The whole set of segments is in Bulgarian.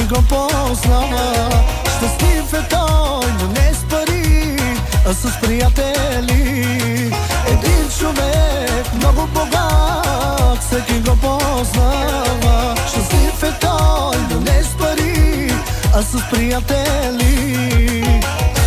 го познава. Щастлив е той, но не с пари, а с приятели. Един човек, много богат, всеки го познава. Щастлив е той, но не с пари, а с приятели.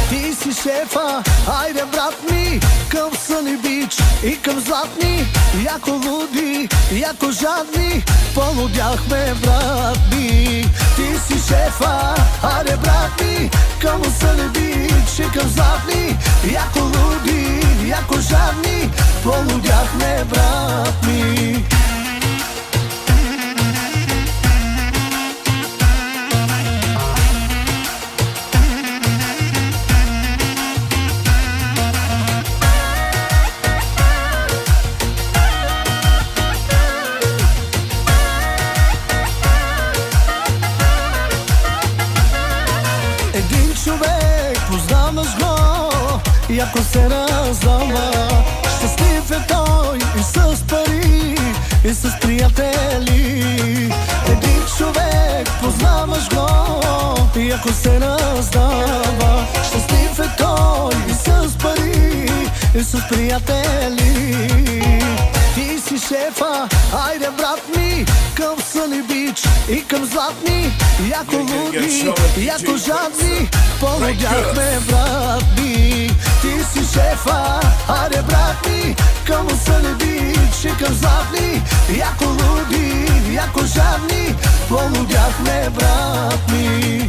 Ти си шефа, айде брат ми, към Съни Бич и към Златни. Яко луди, яко жадни, полудяхме брат ми. Ти си шефа, айде брат ми, към Съни Бич и към Златни. Яко луди, яко жадни, полудяхме брат ми. Един човек, познаваш го, яко се раздава. Щастлив е той и с пари, и с приятели. Един човек, познаваш го, яко се раздава. Щастлив е той и с пари, и с приятели. Ти си шефа, айде брат ми, към Съни Бич и към Златни. Яко луди, яко жадни, полудяхме брат ми. Ти си шефа, айде брат ми, към Съни Бич и към Златни. Яко луди, яко жадни, полудяхме брат ми.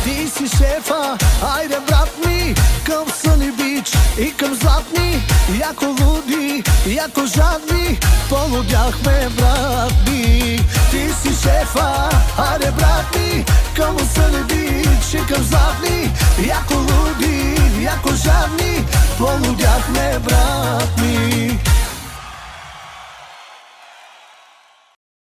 Ти си шефа, айде брат ми, към Съни Бич и към Златни. Яко луди, яко жадни, полудяхме брат ми. Ти си шефа, айде брат ми, към Съни Бич и към Златни. Яко луди, яко жадни, полудяхме брат ми.